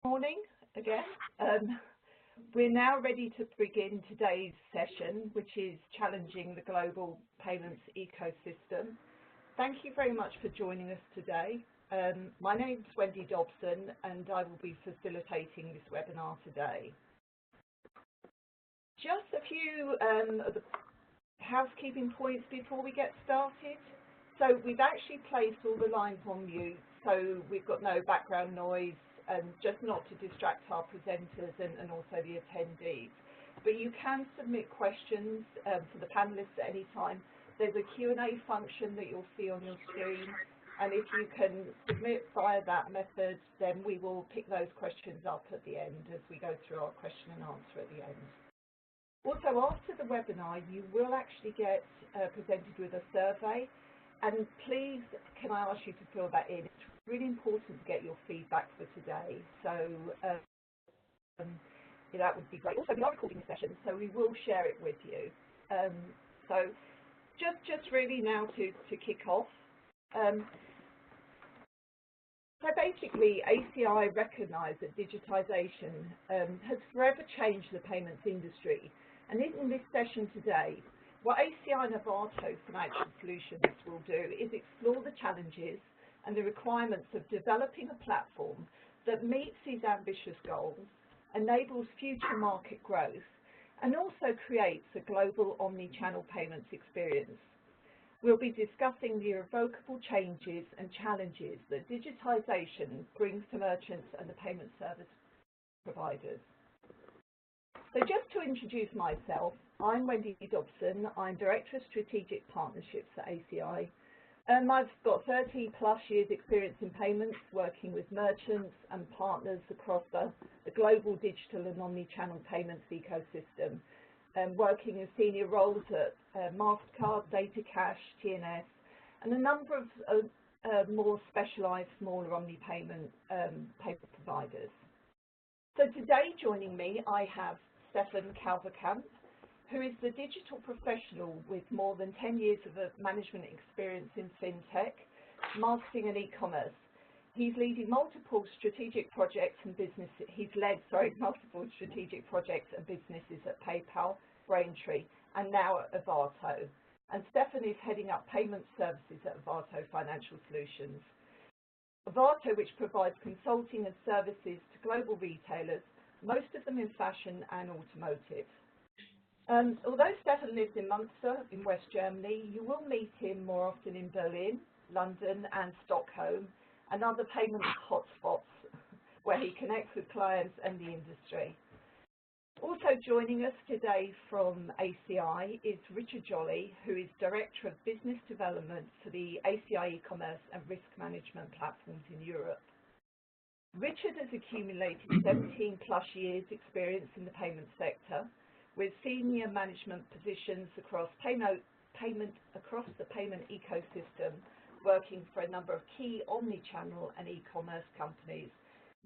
Morning again. We're now ready to begin today's session, which is challenging the global payments ecosystem. Thank you very much for joining us today. My name is Wendy Dobson and I will be facilitating this webinar today. Just a few of the housekeeping points before we get started. So we've actually placed all the lines on mute, so we've got no background noise, and just not to distract our presenters and also the attendees. But you can submit questions for the panelists at any time. There's a Q&A function that you'll see on your screen, and if you can submit via that method, then we will pick those questions up at the end as we go through our question and answer at the end. Also, after the webinar, you will actually get presented with a survey, and please, can I ask you to fill that in? It's really important to get your feedback for today, so that would be great. Also, we are recording the session, so we will share it with you. So just really now to kick off. So basically, ACI recognised that digitisation has forever changed the payments industry, and in this session today, what ACI and Arvato Financial Solutions will do is explore the challenges and the requirements of developing a platform that meets these ambitious goals, enables future market growth, and also creates a global omni-channel payments experience. We'll be discussing the irrevocable changes and challenges that digitisation brings to merchants and the payment service providers. So just to introduce myself, I'm Wendy Dobson. I'm Director of Strategic Partnerships at ACI. I've got 30+ years experience in payments, working with merchants and partners across the global digital and omni-channel payments ecosystem, working in senior roles at MasterCard, DataCash, TNS, and a number of more specialised, smaller omni-payment payment providers. So today joining me, I have Stefan Calverkamp, who is the digital professional with more than 10 years of management experience in fintech, marketing and e-commerce. He's leading multiple strategic projects and businesses. He's led, multiple strategic projects and businesses at PayPal, Braintree, and now at Arvato. And Stefan is heading up payment services at Arvato Financial Solutions. Arvato, which provides consulting and services to global retailers, most of them in fashion and automotive. Although Stefan lives in Munster in West Germany, you will meet him more often in Berlin, London and Stockholm, and other payment hotspots where he connects with clients and the industry. Also joining us today from ACI is Richard Jolly, who is Director of Business Development for the ACI eCommerce and Risk Management platforms in Europe. Richard has accumulated 17+ years experience in the payment sector, with senior management positions across the payment ecosystem, working for a number of key omni-channel and e-commerce companies,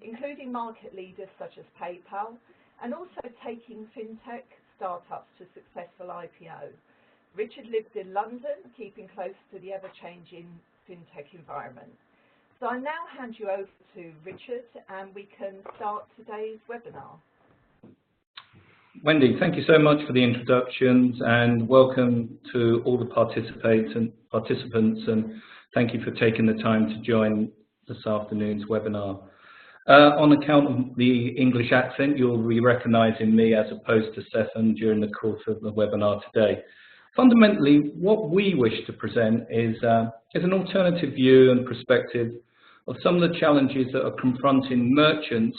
including market leaders such as PayPal, and also taking fintech startups to successful IPO. Richard lives in London, keeping close to the ever-changing fintech environment. So I now hand you over to Richard, and we can start today's webinar. Wendy, thank you so much for the introductions, and welcome to all the participants, and thank you for taking the time to join this afternoon's webinar. On account of the English accent, you'll be recognizing me as opposed to Stefan during the course of the webinar today. Fundamentally, what we wish to present is an alternative view and perspective of some of the challenges that are confronting merchants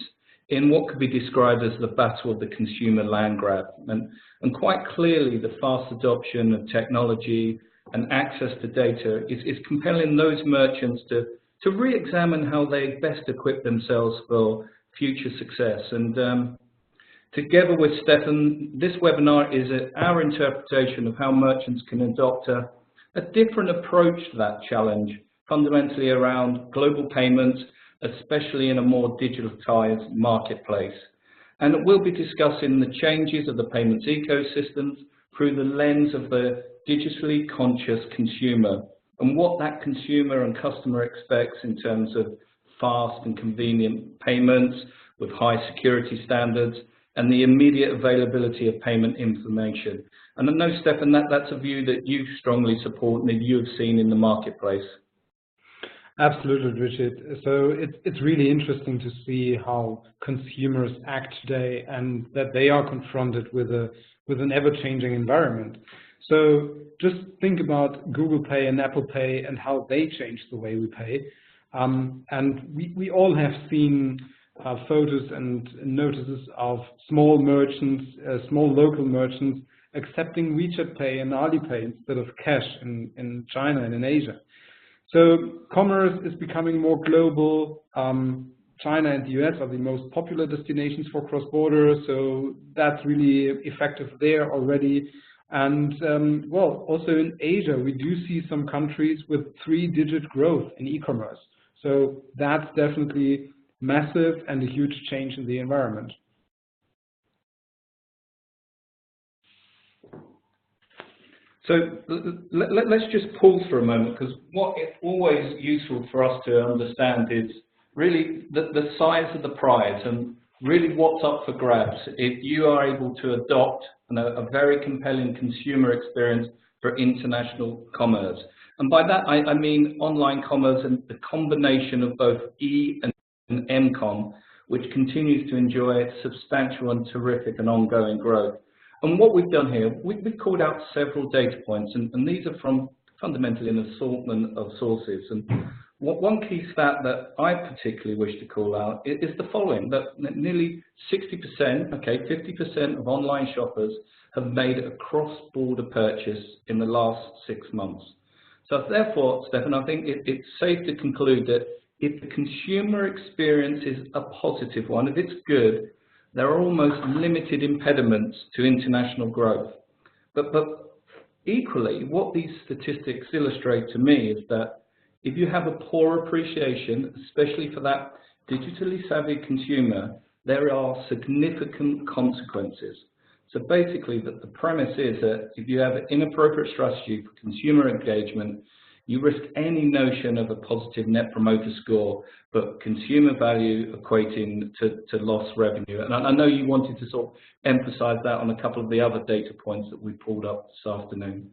in what could be described as the battle of the consumer land grab. And quite clearly, the fast adoption of technology and access to data is compelling those merchants to re-examine how they best equip themselves for future success. And together with Stefan, this webinar is our interpretation of how merchants can adopt a different approach to that challenge, fundamentally around global payments, especially in a more digitalized marketplace. And we'll be discussing the changes of the payments ecosystems through the lens of the digitally conscious consumer and what that consumer and customer expects in terms of fast and convenient payments, with high security standards and the immediate availability of payment information. And I know, Stefan, that's a view that you strongly support and that you have seen in the marketplace. Absolutely, Richard. So it's really interesting to see how consumers act today and that they are confronted with an ever-changing environment. So just think about Google Pay and Apple Pay and how they changed the way we pay. And we all have seen photos and notices of small merchants, small local merchants accepting WeChat Pay and Alipay instead of cash in China and in Asia. So commerce is becoming more global. China and the US are the most popular destinations for cross-border, so that's really effective there already. And well, also in Asia, we do see some countries with 3-digit growth in e-commerce. So that's definitely massive and a huge change in the environment. So let's just pause for a moment, because what is always useful for us to understand is really the size of the prize and really what's up for grabs if you are able to adopt a very compelling consumer experience for international commerce. And by that, I mean online commerce and the combination of both E and M-com, which continues to enjoy substantial and terrific and ongoing growth. And what we've done here, we've called out several data points, and these are from fundamentally an assortment of sources. And one key stat that I particularly wish to call out is the following, that nearly 60%, 50% of online shoppers have made a cross-border purchase in the last 6 months. So therefore, Stefan, I think it's safe to conclude that if the consumer experience is a positive one, if it's good, there are almost limited impediments to international growth. But equally, what these statistics illustrate to me is that if you have a poor appreciation, especially for that digitally savvy consumer, there are significant consequences. So basically, the premise is that if you have an inappropriate strategy for consumer engagement, you risk any notion of a positive net promoter score, but consumer value equating to lost revenue. And I know you wanted to sort of emphasize that on a couple of the other data points that we pulled up this afternoon.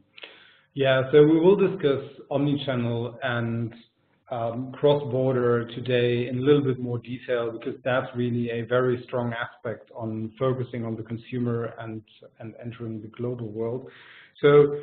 Yeah, so we will discuss Omni-Channel and cross-border today in a little bit more detail, because that's really a very strong aspect on focusing on the consumer and entering the global world. So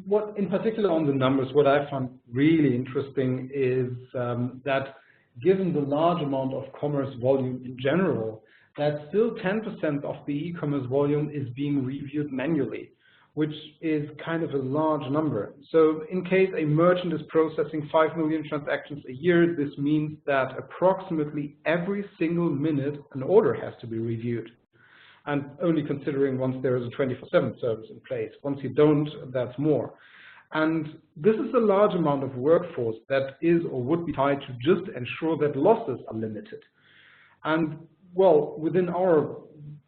what, in particular on the numbers, what I found really interesting is that given the large amount of commerce volume in general, that still 10% of the e-commerce volume is being reviewed manually, which is kind of a large number. So in case a merchant is processing 5 million transactions a year, this means that approximately every single minute an order has to be reviewed. And only considering once there is a 24/7 service in place. Once you don't, that's more. And this is a large amount of workforce that is or would be tied to just ensure that losses are limited. And well, within our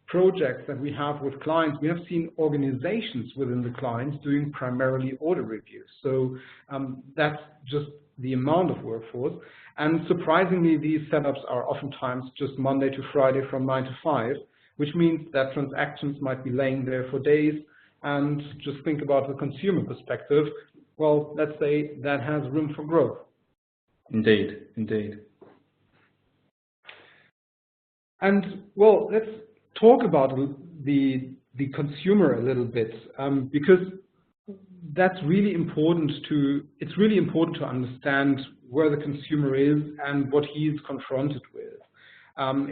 projects that we have with clients, we have seen organizations within the clients doing primarily order reviews. So that's just the amount of workforce. And surprisingly, these setups are oftentimes just Monday to Friday from 9 to 5. Which means that transactions might be laying there for days. And just think about the consumer perspective. Well, let's say that has room for growth. Indeed, indeed. And well, let's talk about the consumer a little bit, because that's really important it's really important to understand where the consumer is and what he is confronted with.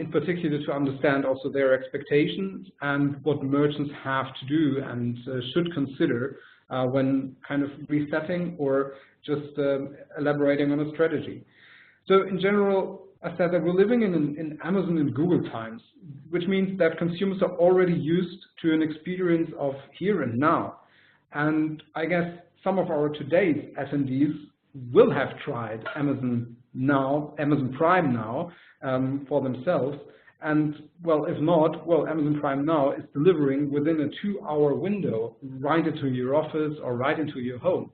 In particular, to understand also their expectations and what merchants have to do and should consider when kind of resetting or just elaborating on a strategy. So in general, I said that we're living in Amazon and Google times, which means that consumers are already used to an experience of here and now. And I guess some of our today's attendees will have tried Amazon Prime Now for themselves. And well, if not, well, Amazon Prime Now is delivering within a 2-hour window right into your office or right into your home.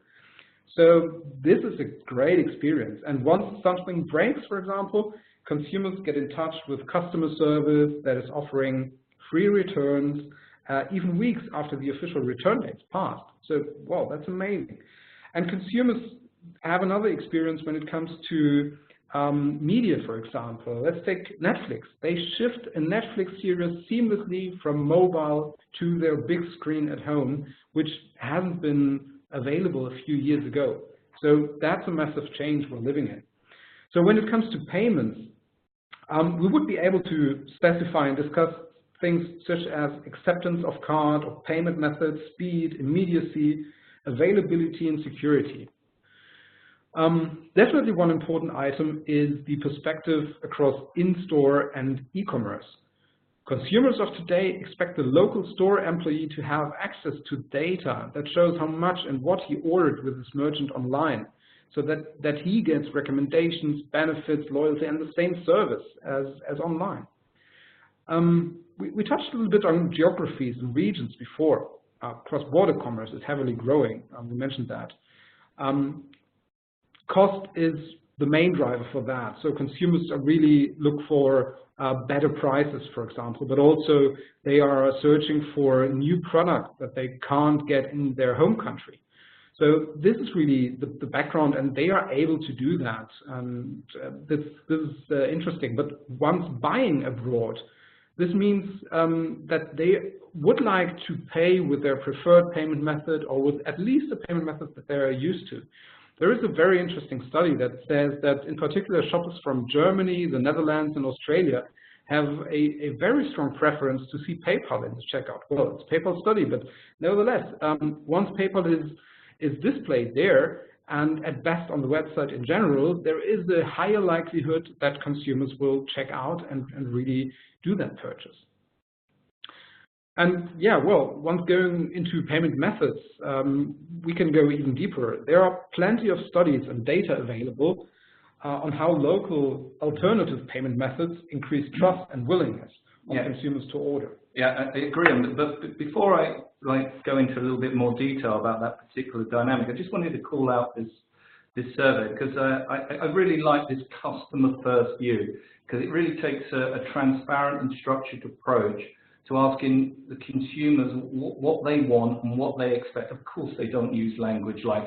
So this is a great experience. And once something breaks, for example, consumers get in touch with customer service that is offering free returns, even weeks after the official return date's passed. So, wow, that's amazing. And consumers have another experience when it comes to media, for example. Let's take Netflix. They shift a Netflix series seamlessly from mobile to their big screen at home, which hasn't been available a few years ago. So that's a massive change we're living in. So when it comes to payments, we would be able to specify and discuss things such as acceptance of card or payment methods, speed, immediacy, availability, and security. Definitely one important item is the perspective across in-store and e-commerce. Consumers of today expect the local store employee to have access to data that shows how much and what he ordered with his merchant online, so that he gets recommendations, benefits, loyalty, and the same service as online. We touched a little bit on geographies and regions before. Cross-border commerce is heavily growing. We mentioned that. Cost is the main driver for that. So consumers really look for better prices, for example, but also they are searching for new products that they can't get in their home country. So this is really the background, and they are able to do that. And this is interesting. But once buying abroad, this means that they would like to pay with their preferred payment method, or with at least a payment method that they're used to. There is a very interesting study that says that in particular shoppers from Germany, the Netherlands, and Australia have a very strong preference to see PayPal in the checkout. Well, it's a PayPal study, but nevertheless, once PayPal is displayed there, and at best on the website in general, there is a higher likelihood that consumers will check out and really do that purchase. And yeah, well, once going into payment methods, we can go even deeper. There are plenty of studies and data available on how local alternative payment methods increase trust and willingness of consumers to order. Yeah, I agree. But before I go into a little bit more detail about that particular dynamic, I just wanted to call out this survey, because I really like this customer-first view, because it really takes a transparent and structured approach to asking the consumers what they want and what they expect. Of course, they don't use language like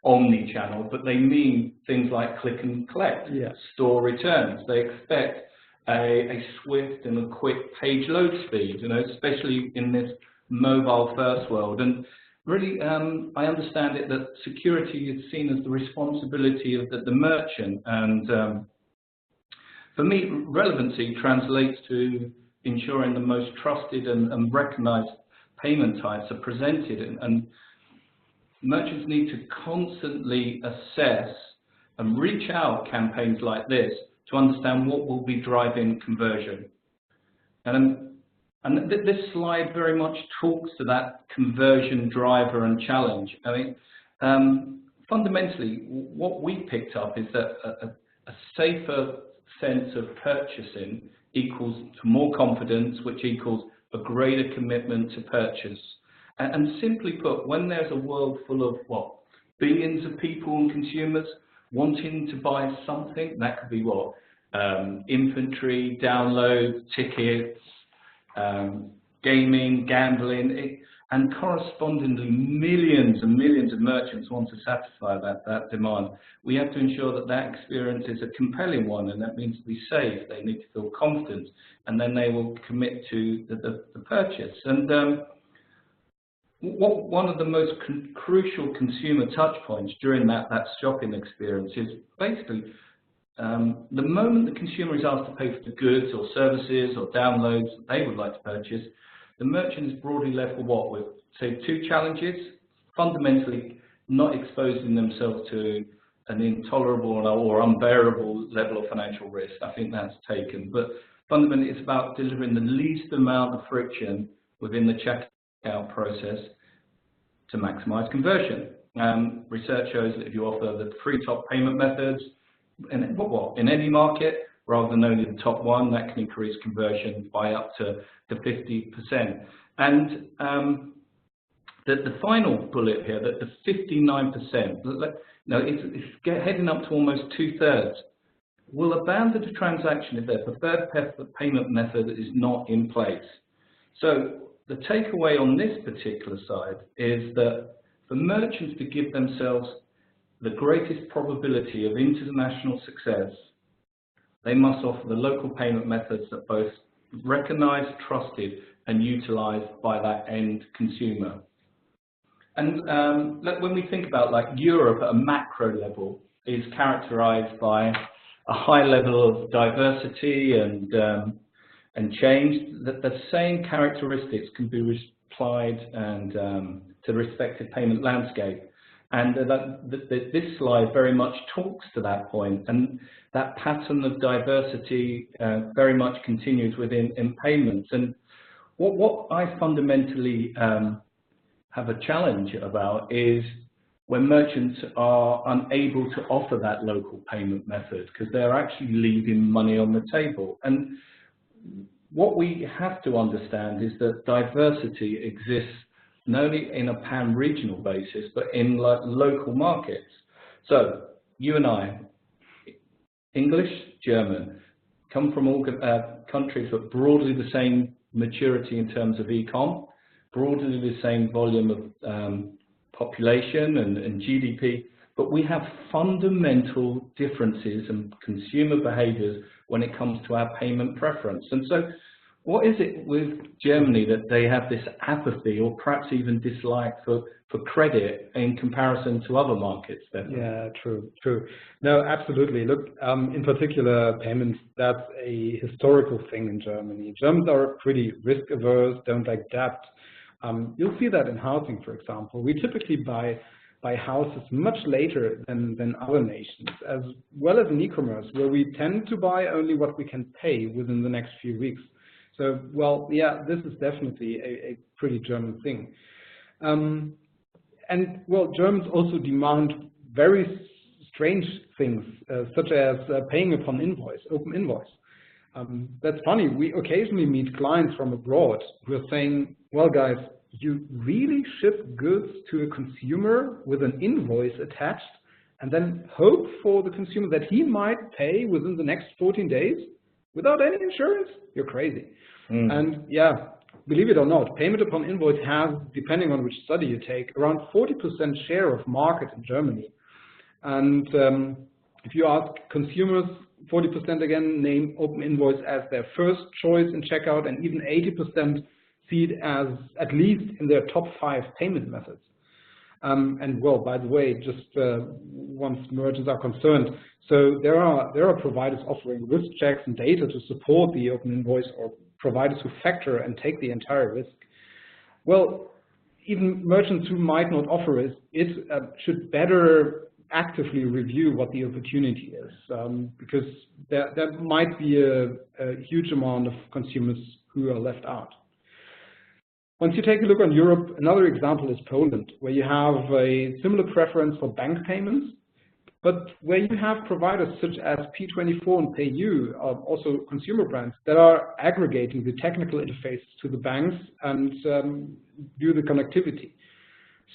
Omni-Channel, but they mean things like click and collect, store returns. They expect a swift and a quick page load speed, especially in this mobile-first world. And really, I understand it that security is seen as the responsibility of the merchant. And for me, relevancy translates to ensuring the most trusted and recognized payment types are presented, and merchants need to constantly assess and reach out campaigns like this to understand what will be driving conversion. And this slide very much talks to that conversion driver and challenge. I mean, fundamentally, what we picked up is that a safer sense of purchasing equals to more confidence, which equals a greater commitment to purchase. And simply put, when there's a world full of, billions of people and consumers wanting to buy something, that could be inventory, downloads, tickets, gaming, gambling, and correspondingly millions and millions of merchants want to satisfy that demand. We have to ensure that that experience is a compelling one, and that means to be safe. They need to feel confident, and then they will commit to the purchase. And one of the most crucial consumer touch points during that shopping experience is basically the moment the consumer is asked to pay for the goods or services or downloads that they would like to purchase, the merchant is broadly left with with, say, two challenges: fundamentally not exposing themselves to an intolerable or unbearable level of financial risk. I think that's taken. But fundamentally, it's about delivering the least amount of friction within the checkout process to maximize conversion. Research shows that if you offer the three top payment methods in any market, rather than only the top one, that can increase conversion by up to 50%. And the final bullet here, that the 59%, it's heading up to almost 2/3. will abandon the transaction if their preferred payment method is not in place. So the takeaway on this particular side is that for merchants to give themselves the greatest probability of international success, they must offer the local payment methods that both recognized, trusted, and utilized by that end consumer. And when we think about like Europe at a macro level is characterized by a high level of diversity and change, that the same characteristics can be applied and to the respective payment landscape. And this slide very much talks to that point, and that pattern of diversity very much continues in payments. And what I fundamentally have a challenge about is when merchants are unable to offer that local payment method because they're actually leaving money on the table. And what we have to understand is that diversity exists not only in a pan-regional basis, but in like local markets. So you and I, English, German, come from all countries with broadly the same maturity in terms of e-com, broadly the same volume of population and GDP, but we have fundamental differences in consumer behaviors when it comes to our payment preference. And so what is it with Germany that they have this apathy or perhaps even dislike for credit in comparison to other markets? Yeah, true. No, absolutely. Look, in particular, payments, that's a historical thing in Germany. Germans are pretty risk averse, don't like debt. You'll see that in housing, for example. We typically buy houses much later than other nations, as well as in e-commerce, where we tend to buy only what we can pay within the next few weeks. So, well, yeah, this is definitely a pretty German thing. And, well, Germans also demand very strange things, such as paying upon invoice, open invoice. That's funny. We occasionally meet clients from abroad who are saying, well, guys, you really ship goods to a consumer with an invoice attached and then hope for the consumer that he might pay within the next 14 days without any insurance? You're crazy. And yeah, believe it or not, payment upon invoice has, depending on which study you take, around 40% share of market in Germany. And if you ask consumers, 40% again name open invoice as their first choice in checkout, and even 80% see it as at least in their top 5 payment methods. And well, by the way, just once merchants are concerned, so there are providers offering risk checks and data to support the open invoice, or providers who factor and take the entire risk. Well, even merchants who might not offer it should better actively review what the opportunity is, because there might be a huge amount of consumers who are left out. Once you take a look on Europe, another example is Poland, where you have a similar preference for bank payments, but where you have providers such as P24 and PayU, also consumer brands, that are aggregating the technical interface to the banks and do the connectivity.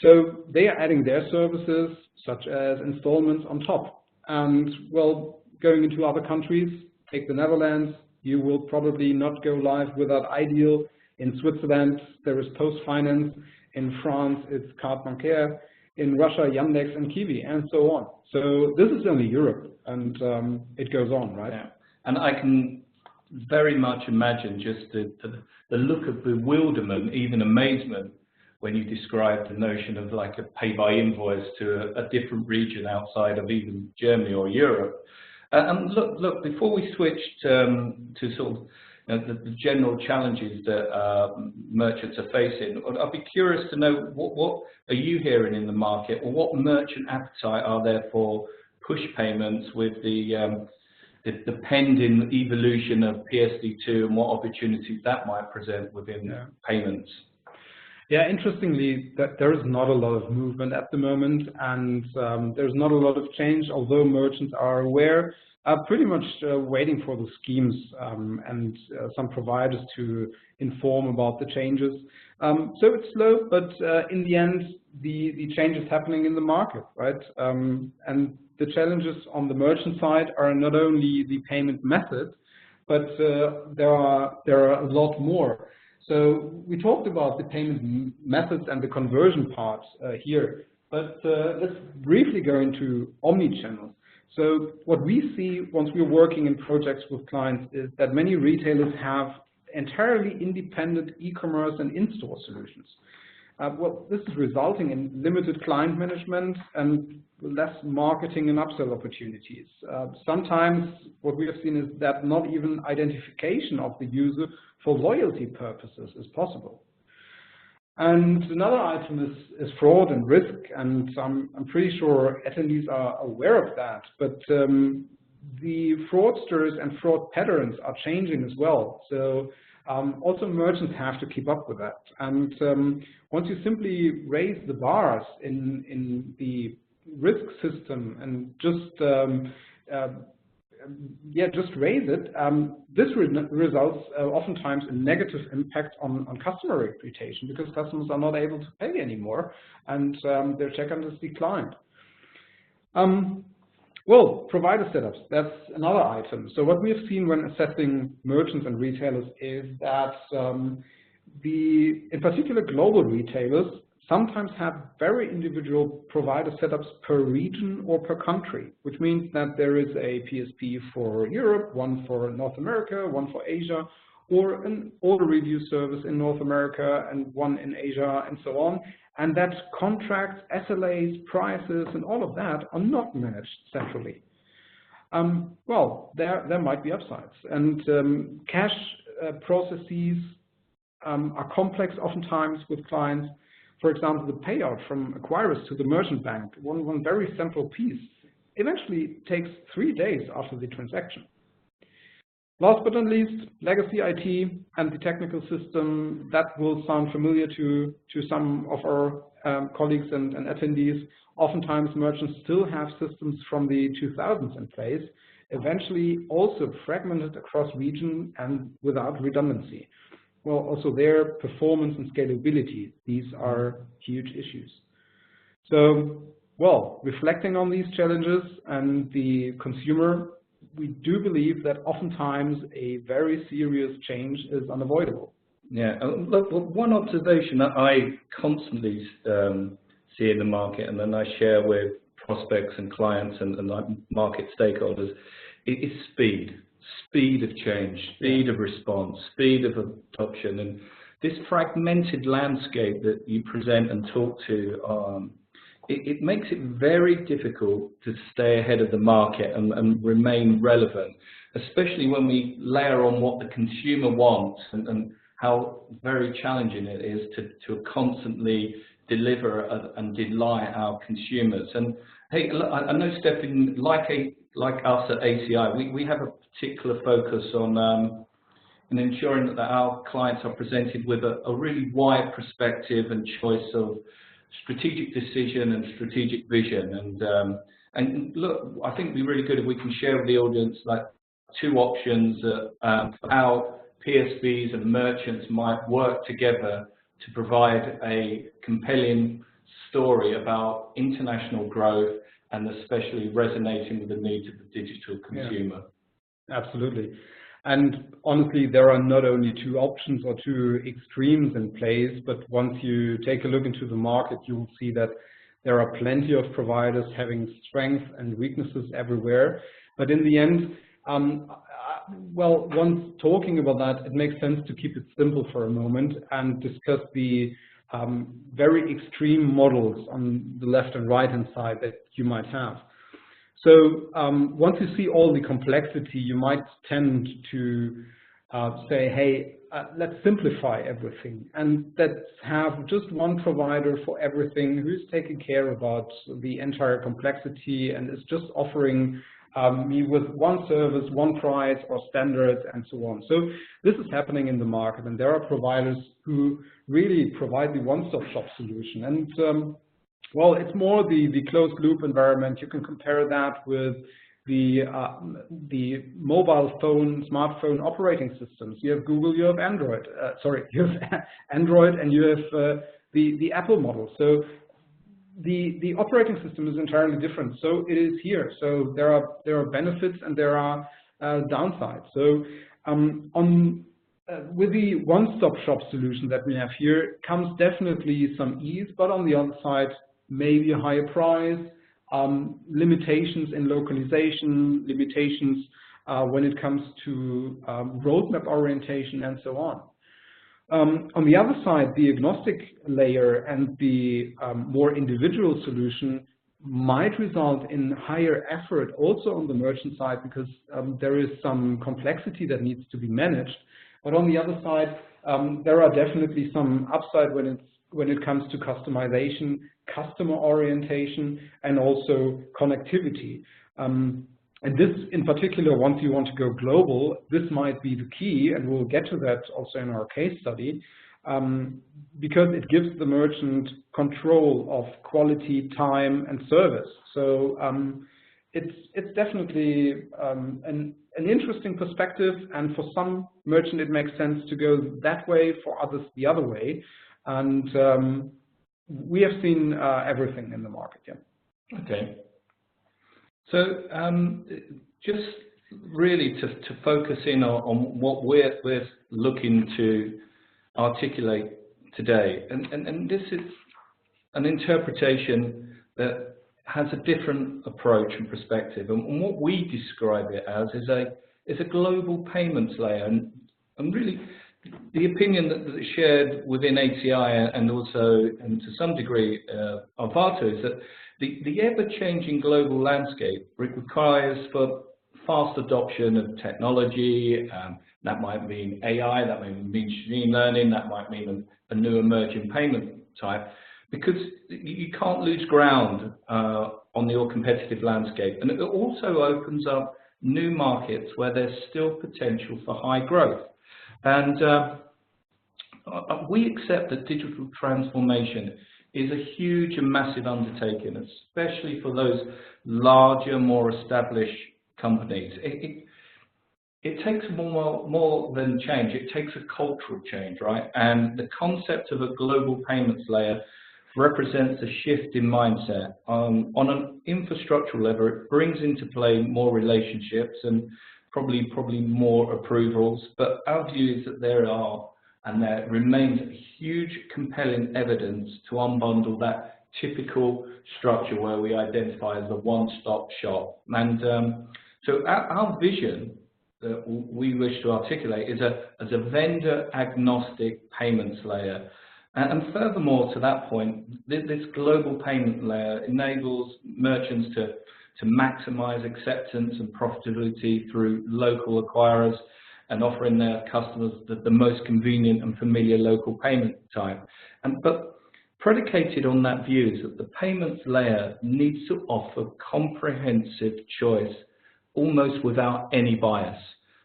So they are adding their services, such as installments, on top. And, well, going into other countries, take the Netherlands, you will probably not go live without Ideal. In Switzerland, there is Post Finance. In France, it's Carte Bancaire. In Russia, Yandex and Kiwi, and so on. So this is only Europe, and it goes on, right? Yeah. And I can very much imagine just the look of bewilderment, even amazement, when you describe the notion of like a pay-by-invoice to a different region outside of even Germany or Europe. And look, before we switch to sort of the general challenges that merchants are facing, I'd be curious to know what are you hearing in the market, or what merchant appetite are there for push payments with the pending evolution of PSD2, and what opportunities that might present within payments? Yeah, interestingly, there is not a lot of movement at the moment, and there's not a lot of change, although merchants are aware, pretty much waiting for the schemes and some providers to inform about the changes. So it's slow, but in the end, the change is happening in the market, right? And the challenges on the merchant side are not only the payment method, but there are a lot more. So we talked about the payment methods and the conversion parts here, but let's briefly go into omni-channel. So what we see once we're working in projects with clients is that many retailers have entirely independent e-commerce and in-store solutions. Well, this is resulting in limited client management and less marketing and upsell opportunities. Sometimes what we have seen is that not even identification of the user for loyalty purposes is possible. And another item is fraud and risk, and I'm pretty sure attendees are aware of that, but the fraudsters and fraud patterns are changing as well. So also merchants have to keep up with that. And once you simply raise the bars in the risk system and just raise it, this results oftentimes in negative impact on customer reputation, because customers are not able to pay anymore and their checkout is declined. Well, provider setups, that's another item. So what we have seen when assessing merchants and retailers is that in particular global retailers sometimes have very individual provider setups per region or per country, which means that there is a PSP for Europe, one for North America, one for Asia, or an order review service in North America and one in Asia and so on. And that contracts, SLAs, prices, and all of that are not managed centrally. Well, there might be upsides. And cash processes are complex oftentimes with clients. For example, the payout from acquirers to the merchant bank, one very central piece, eventually takes 3 days after the transaction. Last but not least, legacy IT and the technical system. That will sound familiar to some of our colleagues and attendees. Oftentimes, merchants still have systems from the 2000s in place, eventually also fragmented across region and without redundancy. Well, also their performance and scalability, these are huge issues. So, well, reflecting on these challenges and the consumer, we do believe that oftentimes a very serious change is unavoidable. Yeah, look, one observation that I constantly see in the market, and then I share with prospects and clients and market stakeholders, is speed. Speed of change, speed of response, speed of adoption. And this fragmented landscape that you present and talk to, it makes it very difficult to stay ahead of the market and remain relevant, especially when we layer on what the consumer wants and how very challenging it is to constantly deliver and delight our consumers. And hey, I know, Stefan, like us at ACI, we have a particular focus on in ensuring that our clients are presented with a really wide perspective and choice of strategic decision and strategic vision. And look, I think it'd be really good if we can share with the audience like 2 options how PSBs and merchants might work together to provide a compelling story about international growth and especially resonating with the needs of the digital consumer. Yeah, absolutely. And honestly, there are not only 2 options or 2 extremes in place, but once you take a look into the market, you will see that there are plenty of providers having strengths and weaknesses everywhere. But in the end, well, once talking about that, it makes sense to keep it simple for a moment and discuss the very extreme models on the left and right hand side that you might have. So once you see all the complexity, you might tend to say, hey, let's simplify everything and let's have just one provider for everything who's taking care about the entire complexity and is just offering me with one service, one price or standards and so on. So this is happening in the market, and there are providers who really provide the one-stop shop solution. And well, it's more the closed loop environment. You can compare that with the mobile phone, smartphone operating systems. You have Google, you have Android. You have Android and you have the Apple model. So the operating system is entirely different. So it is here. So there are benefits and there are downsides. So with the one-stop shop solution that we have here comes definitely some ease, but on the other side, maybe a higher price, limitations in localization, limitations when it comes to roadmap orientation and so on. On the other side, the agnostic layer and the more individual solution might result in higher effort also on the merchant side, because there is some complexity that needs to be managed. But on the other side, there are definitely some upside when it comes to customization, customer orientation, and also connectivity. And this, in particular, once you want to go global, this might be the key, and we'll get to that also in our case study, because it gives the merchant control of quality, time, and service. So it's definitely an interesting perspective, and for some merchant it makes sense to go that way, for others the other way. And we have seen everything in the market, yeah. Okay. So just really to focus in on what we're looking to articulate today, and this is an interpretation that has a different approach and perspective, and what we describe it as is a global payments layer, and really the opinion that is shared within ACI and also, and to some degree, Arvato, is that the ever-changing global landscape requires for fast adoption of technology. That might mean AI, that might mean machine learning, that might mean a new emerging payment type, because you can't lose ground on your competitive landscape. And it also opens up new markets where there's still potential for high growth. And we accept that digital transformation is a huge and massive undertaking, especially for those larger, more established companies. It takes more than change. It takes a cultural change, right? And the concept of a global payments layer represents a shift in mindset. On an infrastructural level, it brings into play more relationships and probably more approvals. But our view is that there remains huge compelling evidence to unbundle that typical structure where we identify as a one-stop shop. And so our vision that we wish to articulate is as a vendor-agnostic payments layer. And furthermore, to that point, this global payment layer enables merchants to maximize acceptance and profitability through local acquirers and offering their customers the most convenient and familiar local payment type. But predicated on that view is that the payments layer needs to offer comprehensive choice almost without any bias.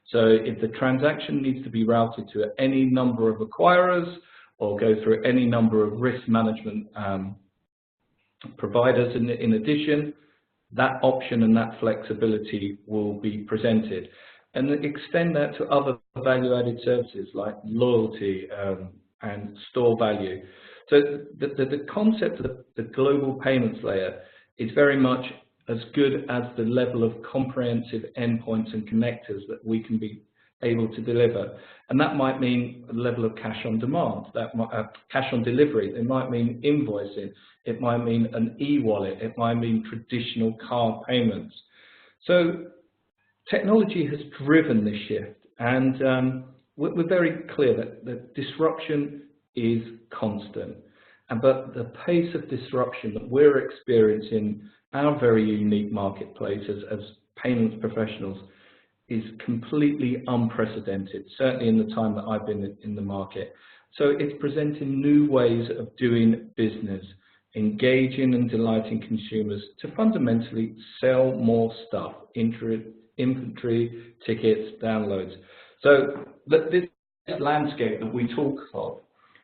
So if the transaction needs to be routed to any number of acquirers or go through any number of risk management providers in addition, that option and that flexibility will be presented. And extend that to other value-added services like loyalty and store value. So the concept of the global payments layer is very much as good as the level of comprehensive endpoints and connectors that we can be able to deliver. And that might mean a level of cash on demand, that might, cash on delivery, it might mean invoicing, it might mean an e-wallet, it might mean traditional card payments. So technology has driven this shift, and we're very clear that disruption is constant. But the pace of disruption that we're experiencing our very unique marketplace as payments professionals is completely unprecedented, certainly in the time that I've been in the market. So it's presenting new ways of doing business, engaging and delighting consumers to fundamentally sell more stuff, inventory, tickets, downloads. So this landscape that we talk of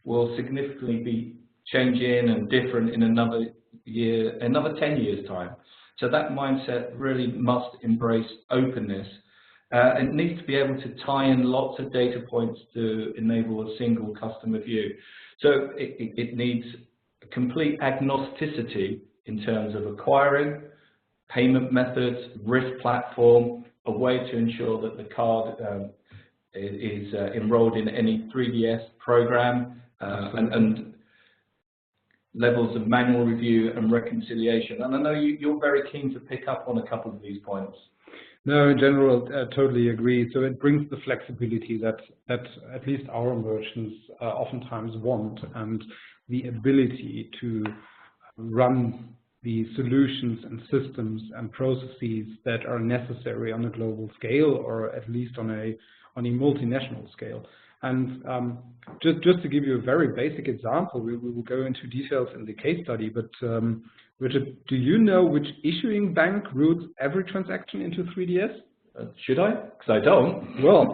will significantly be changing and different in another year, another 10 years' time. So that mindset really must embrace openness. It needs to be able to tie in lots of data points to enable a single customer view. So it needs a complete agnosticity in terms of acquiring, payment methods, risk platform, a way to ensure that the card is enrolled in any 3DS program, and levels of manual review and reconciliation. And I know you're very keen to pick up on a couple of these points. No, in general, I totally agree. So it brings the flexibility that at least our merchants oftentimes want, and the ability to run the solutions and systems and processes that are necessary on a global scale, or at least on a multinational scale. And just to give you a very basic example, we will go into details in the case study, but Richard, do you know which issuing bank routes every transaction into 3DS? Should I? Because I don't. Well,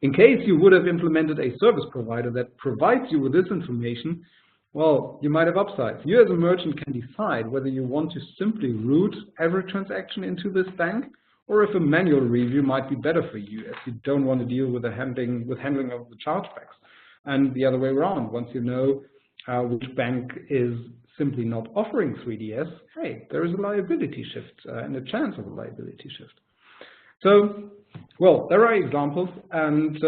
in case you would have implemented a service provider that provides you with this information, well, you might have upsides. You as a merchant can decide whether you want to simply route every transaction into this bank, or if a manual review might be better for you, as you don't want to deal with the handling of the chargebacks. And the other way around, once you know which bank is simply not offering 3DS, hey, there is a liability shift and a chance of a liability shift. So, well, there are examples, and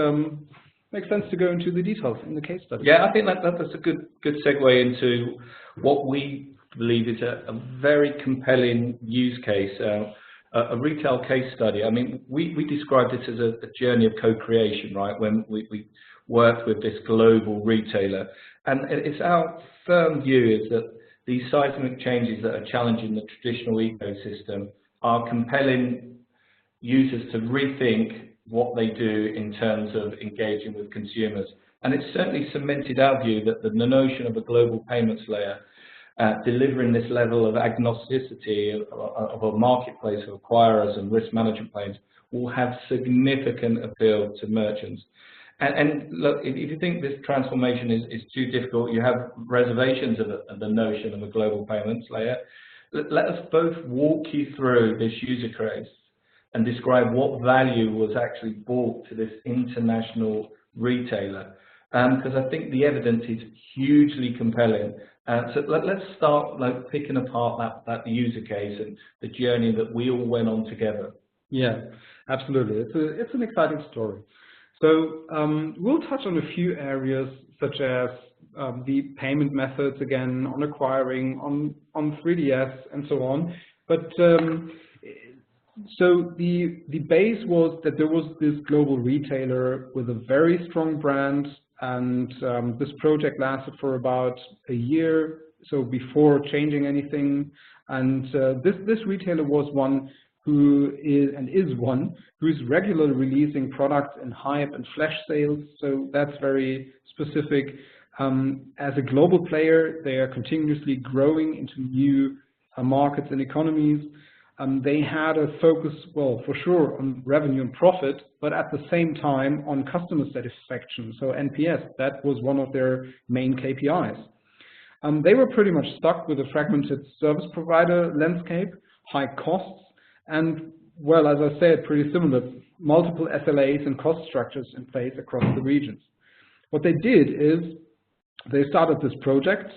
makes sense to go into the details in the case study. Yeah, I think that's a good segue into what we believe is a very compelling use case, a retail case study. I mean, we describe this as a journey of co-creation, right? When we worked with this global retailer, and it's our firm view is that these seismic changes that are challenging the traditional ecosystem are compelling users to rethink what they do in terms of engaging with consumers. And it's certainly cemented our view that the notion of a global payments layer delivering this level of agnosticity of a marketplace of acquirers and risk management planes will have significant appeal to merchants. And look, if you think this transformation is too difficult, you have reservations of the notion of a global payments layer, let us both walk you through this user case and describe what value was actually brought to this international retailer. Because I think the evidence is hugely compelling. So let's start picking apart that user case and the journey that we all went on together. Yeah, absolutely. It's an exciting story. So we'll touch on a few areas such as the payment methods again, on acquiring, on 3DS and so on. But so the base was that there was this global retailer with a very strong brand, and this project lasted for about a year, so before changing anything. And this retailer was one who is one who's regularly releasing products in hype and flash sales, so that's very specific. As a global player, they are continuously growing into new markets and economies. They had a focus, well, for sure, on revenue and profit, but at the same time on customer satisfaction, so NPS. That was one of their main KPIs. They were pretty much stuck with a fragmented service provider landscape, high costs, and, well, as I said, pretty similar, multiple SLAs and cost structures in place across the regions. What they did is they started this project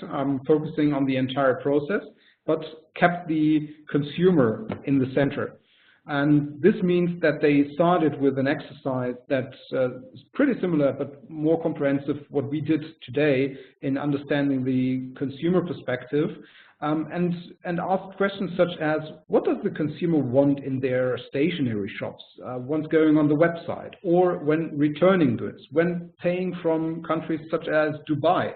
focusing on the entire process, but kept the consumer in the center. And this means that they started with an exercise that's pretty similar but more comprehensive what we did today in understanding the consumer perspective, and asked questions such as, what does the consumer want in their stationery shops, once going on the website, or when returning goods, when paying from countries such as Dubai,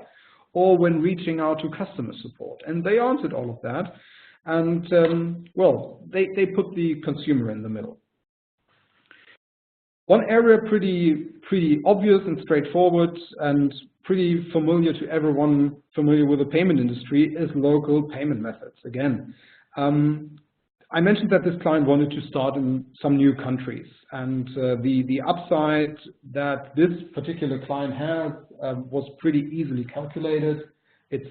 or when reaching out to customer support? And they answered all of that. And, well, they put the consumer in the middle. One area pretty obvious and straightforward and pretty familiar to everyone familiar with the payment industry is local payment methods. Again, I mentioned that this client wanted to start in some new countries, and the upside that this particular client has was pretty easily calculated. It's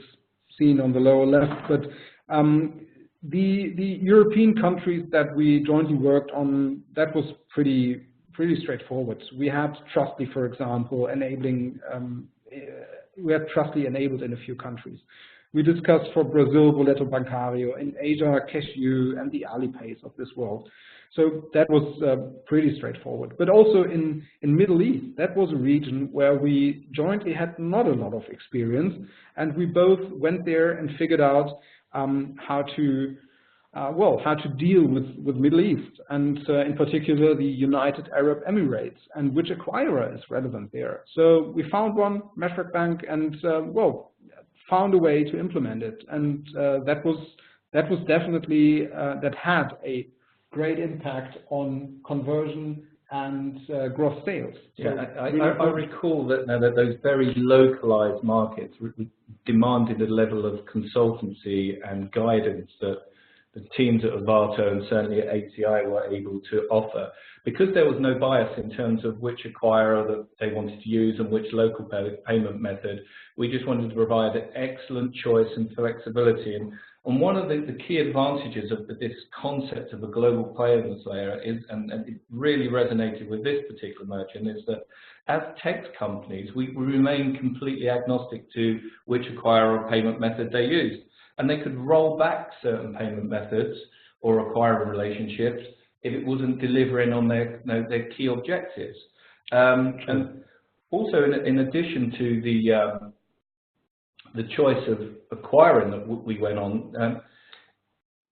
seen on the lower left, but the European countries that we jointly worked on, that was pretty straightforward. We had Trustly, for example, enabling. We had Trustly enabled in a few countries. We discussed for Brazil, Boleto Bancario, in Asia, Cashew, and the Alipays of this world. So that was pretty straightforward. But also in Middle East, that was a region where we jointly had not a lot of experience, and we both went there and figured out how to deal with Middle East, and in particular the United Arab Emirates, and which acquirer is relevant there. So we found one, Mashreq Bank, and found a way to implement it, and that was definitely that had a great impact on conversion and gross sales. Yeah, I recall that those very localized markets demanded a level of consultancy and guidance that the teams at Arvato and certainly at HCI were able to offer. Because there was no bias in terms of which acquirer that they wanted to use and which local payment method, we just wanted to provide an excellent choice and flexibility. And one of the key advantages of this concept of a global payments layer is, and it really resonated with this particular merchant, is that as tech companies, we remain completely agnostic to which acquirer or payment method they use. And they could roll back certain payment methods or acquirer relationships if it wasn't delivering on their key objectives. And also, in addition to the choice of acquiring that we went on,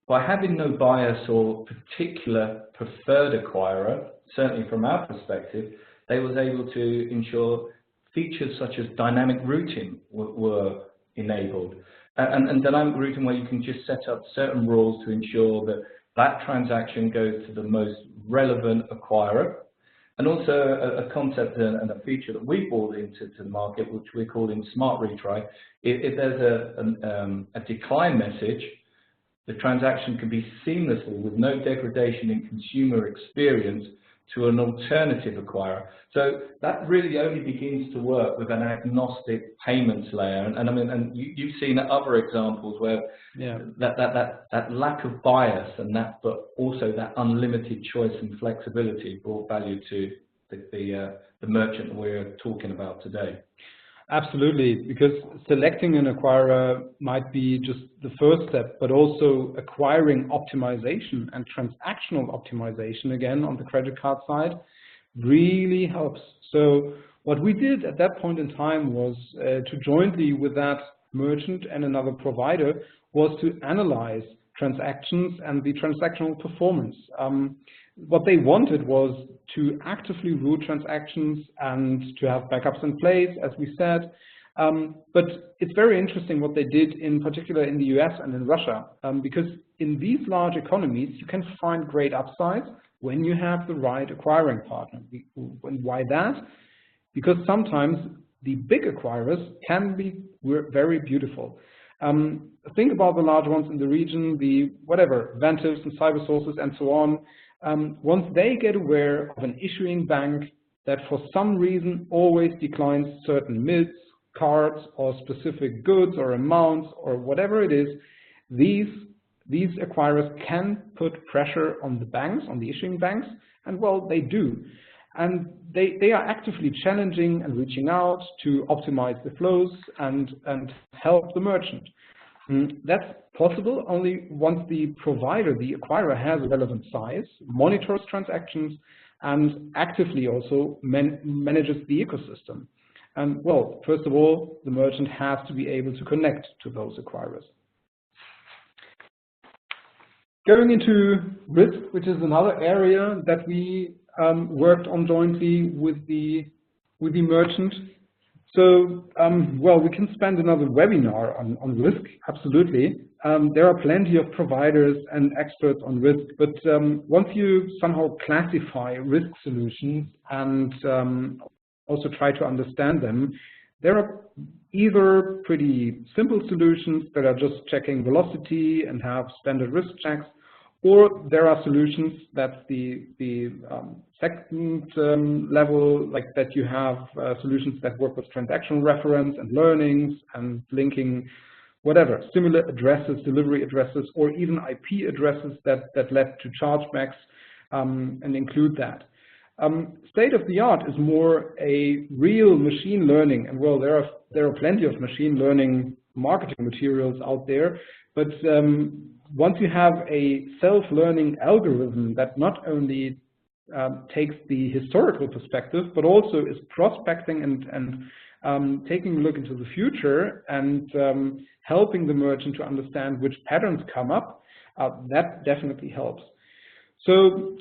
by having no bias or particular preferred acquirer, certainly from our perspective, they was able to ensure features such as dynamic routing were enabled. And dynamic routing, where you can just set up certain rules to ensure that that transaction goes to the most relevant acquirer. And also a concept and a feature that we brought into the market, which we're calling Smart Retry. If there's a decline message, the transaction can be seamlessly, with no degradation in consumer experience, to an alternative acquirer. So that really only begins to work with an agnostic payments layer. And I mean, and you've seen other examples where that lack of bias and but also that unlimited choice and flexibility brought value to the merchant that we're talking about today. Absolutely, because selecting an acquirer might be just the first step, but also acquiring optimization and transactional optimization, again, on the credit card side, really helps. So what we did at that point in time was to jointly with that merchant and another provider was to analyze transactions and the transactional performance. What they wanted was to actively route transactions and to have backups in place, as we said. But it's very interesting what they did, in particular in the US and in Russia, because in these large economies, you can find great upsides when you have the right acquiring partner. And why that? Because sometimes the big acquirers can be very beautiful. Think about the large ones in the region, the Ventus and CyberSources and so on. Once they get aware of an issuing bank that for some reason always declines certain MIDs, cards, or specific goods or amounts or whatever it is, these acquirers can put pressure on the banks, on the issuing banks, and well, they do. And they are actively challenging and reaching out to optimize the flows and help the merchant. That's possible only once the provider, the acquirer, has a relevant size, monitors transactions, and actively also manages the ecosystem. And well, first of all, the merchant has to be able to connect to those acquirers. Going into risk, which is another area that we worked on jointly with the merchant. So, well, we can spend another webinar on risk, absolutely. There are plenty of providers and experts on risk, but once you somehow classify risk solutions and also try to understand them, there are either pretty simple solutions that are just checking velocity and have standard risk checks, or there are solutions that's the second level, like that you have solutions that work with transactional reference and learnings and linking similar addresses, delivery addresses, or even IP addresses that led to chargebacks and include that. State of the art is more a real machine learning, and well, there are plenty of machine learning marketing materials out there, but once you have a self-learning algorithm that not only takes the historical perspective, but also is prospecting and taking a look into the future and helping the merchant to understand which patterns come up, that definitely helps. So,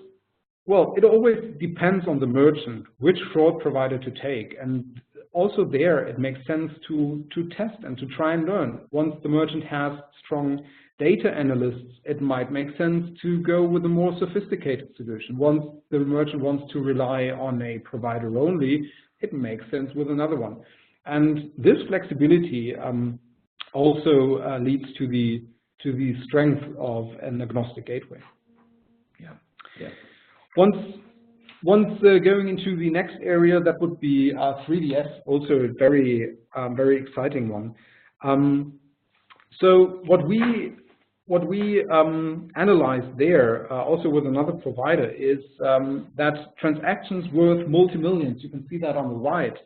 well, it always depends on the merchant which fraud provider to take, and also there it makes sense to test and to try and learn. Once the merchant has strong data analysts, it might make sense to go with a more sophisticated solution. Once the merchant wants to rely on a provider only, it makes sense with another one. And this flexibility also leads to the strength of an agnostic gateway. Yeah. Once going into the next area, that would be 3DS, also a very exciting one. So what we analyzed there, also with another provider, is that transactions worth multi-millions, you can see that on the right,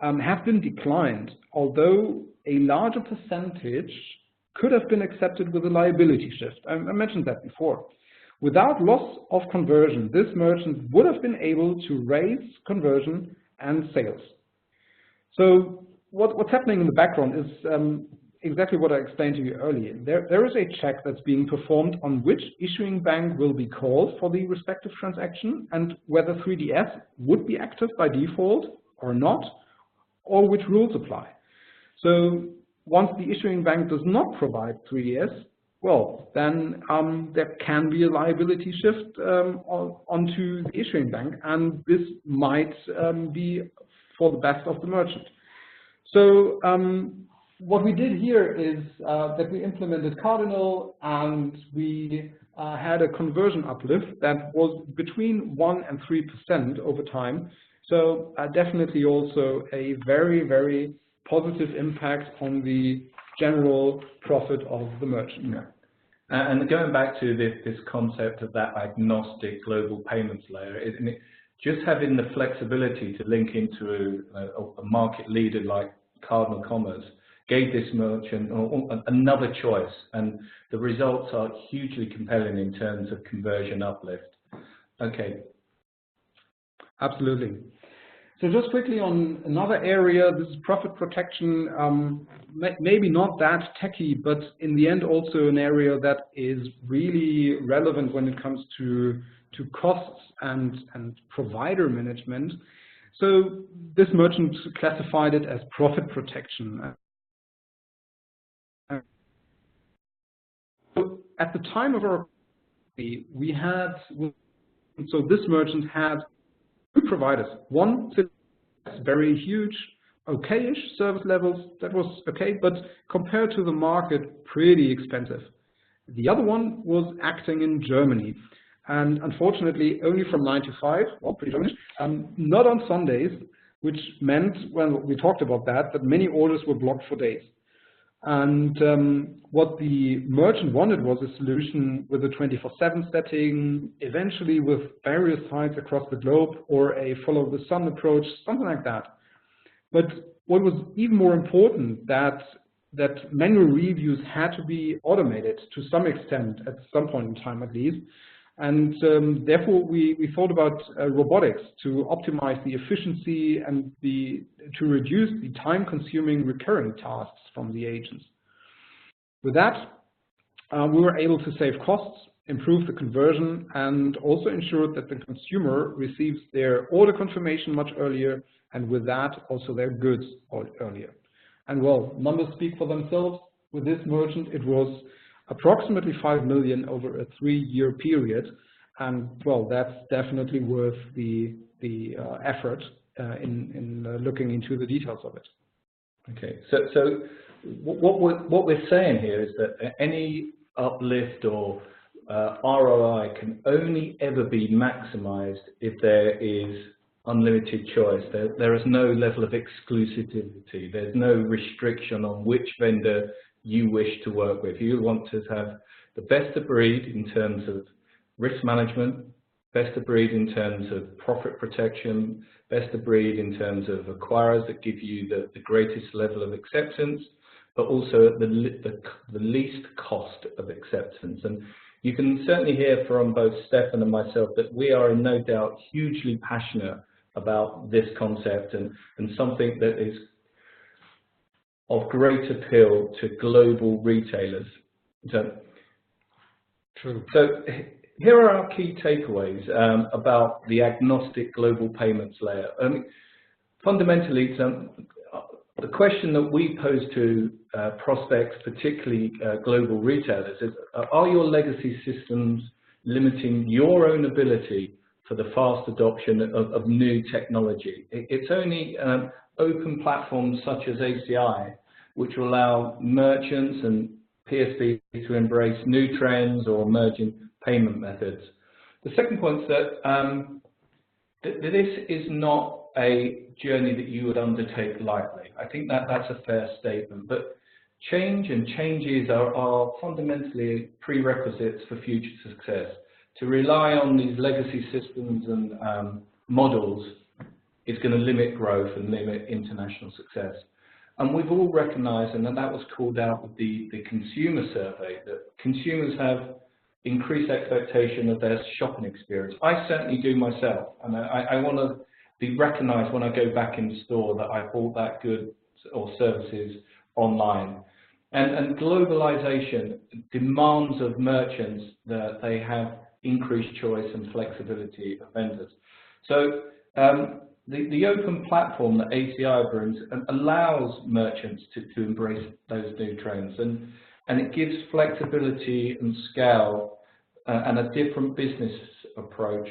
have been declined, although a larger percentage could have been accepted with a liability shift. I mentioned that before. Without loss of conversion, this merchant would have been able to raise conversion and sales. So what's happening in the background is exactly what I explained to you earlier. There is a check that's being performed on which issuing bank will be called for the respective transaction and whether 3DS would be active by default or not, or which rules apply. So once the issuing bank does not provide 3DS, well, then there can be a liability shift onto the issuing bank, and this might be for the best of the merchant. So what we did here is that we implemented Cardinal, and we had a conversion uplift that was between 1% and 3% over time. So definitely also a very positive impact on the general profit of the merchant. Yeah. And going back to this concept of that agnostic global payments layer, isn't it just having the flexibility to link into a market leader like Cardinal Commerce gave this merchant another choice, and the results are hugely compelling in terms of conversion uplift. Okay. Absolutely. So just quickly on another area, this is profit protection, maybe not that techy, but in the end also an area that is really relevant when it comes to costs and provider management. So this merchant classified it as profit protection. So at the time of our, we had, so this merchant had two providers. One, very huge, okay-ish service levels, that was okay, but compared to the market, pretty expensive. The other one was acting in Germany, and unfortunately only from 9 to 5, well, pretty Germanish, not on Sundays, which meant, well, we talked about that many orders were blocked for days. And what the merchant wanted was a solution with a 24/7 setting, eventually with various sites across the globe, or a follow-the-sun approach, something like that. But what was even more important, that manual reviews had to be automated to some extent, at some point in time at least. And therefore, we thought about robotics to optimize the efficiency and to reduce the time-consuming recurring tasks from the agents. With that, we were able to save costs, improve the conversion, and also ensure that the consumer receives their order confirmation much earlier, and with that, also their goods earlier. And well, numbers speak for themselves. With this merchant, it was approximately 5 million over a 3-year period, and well, that's definitely worth the effort in looking into the details of it. Okay, so what we're saying here is that any uplift or ROI can only ever be maximized if there is unlimited choice. There is no level of exclusivity. There's no restriction on which vendor you wish to work with. You want to have the best of breed in terms of risk management, best of breed in terms of profit protection, best of breed in terms of acquirers that give you the greatest level of acceptance, but also at the least cost of acceptance. And you can certainly hear from both Stefan and myself that we are in no doubt hugely passionate about this concept and something that is of great appeal to global retailers. True. So here are our key takeaways about the agnostic global payments layer. Fundamentally, the question that we pose to prospects, particularly global retailers, is are your legacy systems limiting your own ability for the fast adoption of new technology? It's only open platforms such as ACI which will allow merchants and PSPs to embrace new trends or emerging payment methods. The second point is that this is not a journey that you would undertake lightly. I think that's a fair statement, but change and changes are fundamentally prerequisites for future success. To rely on these legacy systems and models is going to limit growth and limit international success. And we've all recognized, and that was called out with the consumer survey, that consumers have increased expectation of their shopping experience. I certainly do myself, and I want to be recognized when I go back in store that I bought that good or services online. And globalization demands of merchants that they have increased choice and flexibility of vendors. So the open platform that ACI brings allows merchants to embrace those new trends, and it gives flexibility and scale and a different business approach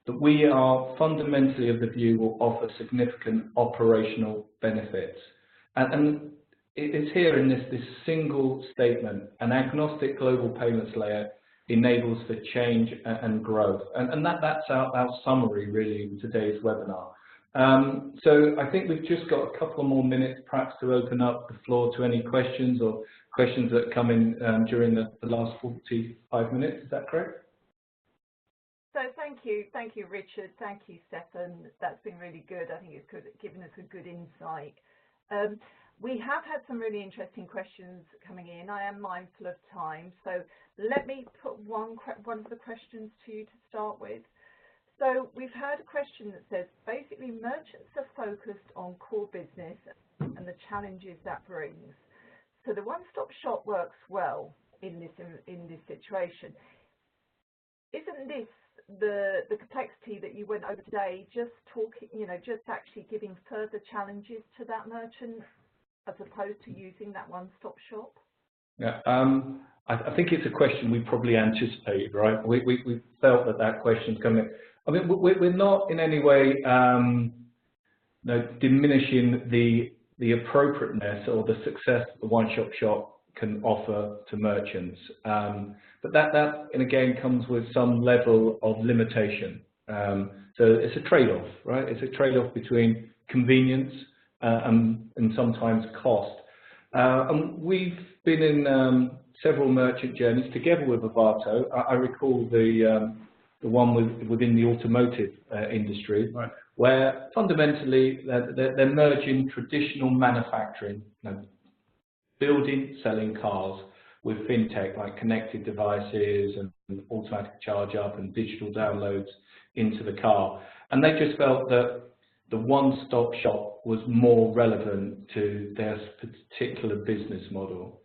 that we are fundamentally of the view will offer significant operational benefits. And it's here in this single statement: an agnostic global payments layer enables for change and growth. And that's our summary really in today's webinar. So I think we've just got a couple more minutes perhaps to open up the floor to any questions or questions that come in during the last 45 minutes. Is that correct? So thank you, Richard. Thank you, Stefan. That's been really good. I think it's given us a good insight. We have had some really interesting questions coming in. I am mindful of time, so let me put one of the questions to you to start with. So we've heard a question that says, basically, merchants are focused on core business and the challenges that brings. So the one-stop shop works well in this situation. Isn't this the complexity that you went over today, just actually giving further challenges to that merchant as opposed to using that one-stop shop? Yeah, I think it's a question we probably anticipated, right? We felt that question's coming. I mean, we're not in any way diminishing the appropriateness or the success that the one-stop shop can offer to merchants. But that, and again, comes with some level of limitation. So it's a trade-off, right? It's a trade-off between convenience and sometimes cost. And we've been in several merchant journeys together with Arvato. I recall the one within the automotive industry, right, where fundamentally they're merging traditional manufacturing, building, selling cars, with fintech like connected devices and automatic charge up and digital downloads into the car. And they just felt that the one-stop shop was more relevant to their particular business model.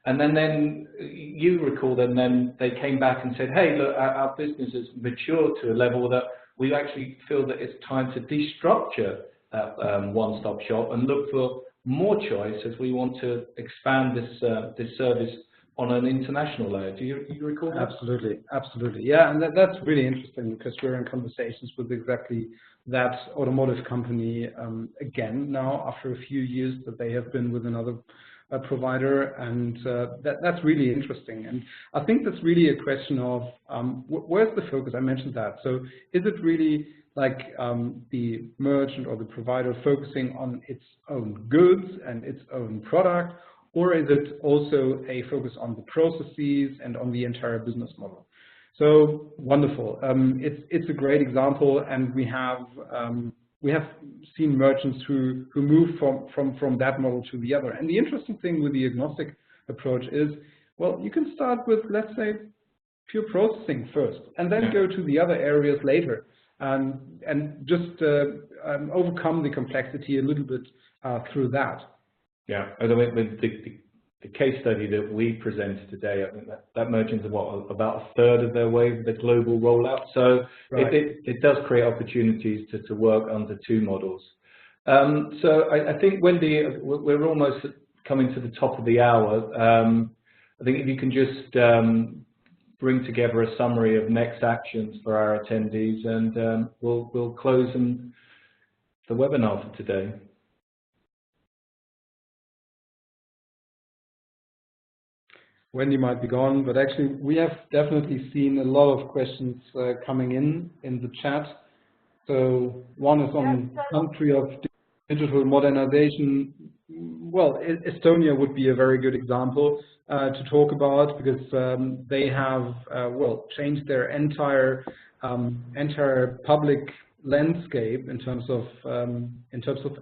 And then you recall that then they came back and said, hey, look, our business has matured to a level that we actually feel that it's time to destructure that one-stop shop and look for more choice as we want to expand this service on an international layer. Do you recall that? Absolutely, absolutely. Yeah, and that's really interesting because we're in conversations with exactly that automotive company again now after a few years that they have been with another provider, and that's really interesting. And I think that's really a question of where's the focus? I mentioned that. So is it really like the merchant or the provider focusing on its own goods and its own product, or is it also a focus on the processes and on the entire business model? So wonderful. It's a great example, and we have seen merchants who move from that model to the other. And the interesting thing with the agnostic approach is, well, you can start with, let's say, pure processing first, and then go to the other areas later, and just overcome the complexity a little bit through that. Yeah, with the case study that we presented today, I think that merchants are about a third of their way with the global rollout. So right. it does create opportunities to work under two models. So I think, Wendy, we're almost coming to the top of the hour. I think if you can just bring together a summary of next actions for our attendees, and we'll close the webinar for today. Wendy might be gone, but actually we have definitely seen a lot of questions coming in the chat. So one is on the country of digital modernization. Well, Estonia would be a very good example to talk about, because they have well, changed their entire public landscape in terms of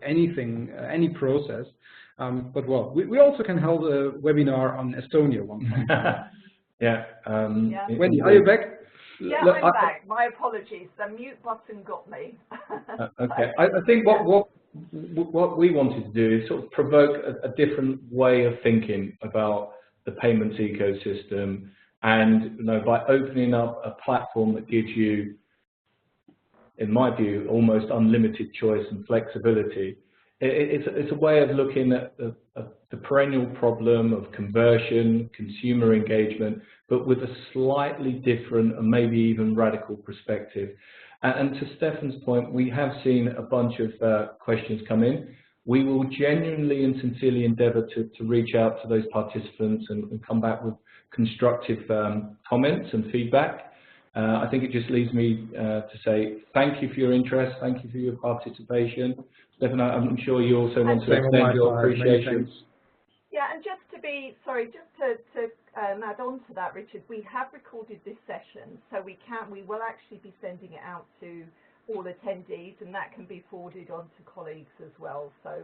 anything, any process. But well, we also can hold a webinar on Estonia one time. Yeah. Wendy, are you back? Yeah, I'm back. My apologies. The mute button got me. Okay. I think what we wanted to do is sort of provoke a different way of thinking about the payments ecosystem, and by opening up a platform that gives you, in my view, almost unlimited choice and flexibility. It's a way of looking at the perennial problem of conversion, consumer engagement, but with a slightly different and maybe even radical perspective. And to Stefan's point, we have seen a bunch of questions come in. We will genuinely and sincerely endeavour to reach out to those participants and come back with constructive comments and feedback. I think it just leaves me to say thank you for your interest, thank you for your participation. Stefan, I'm sure you also want to extend your appreciation. Yeah, and just to be, sorry, just to add on to that, Richard, we have recorded this session, so we will actually be sending it out to all attendees, and that can be forwarded on to colleagues as well. So,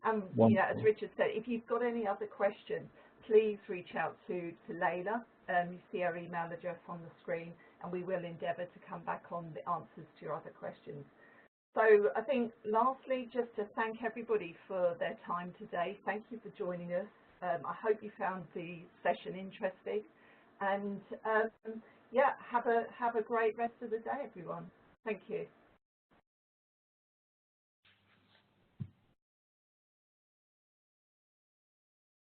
you know, as Richard said, if you've got any other questions, please reach out to Layla. You see our email address on the screen, and we will endeavour to come back on the answers to your other questions. So I think lastly, just to thank everybody for their time today. Thank you for joining us. I hope you found the session interesting, and yeah, have a great rest of the day, everyone. Thank you.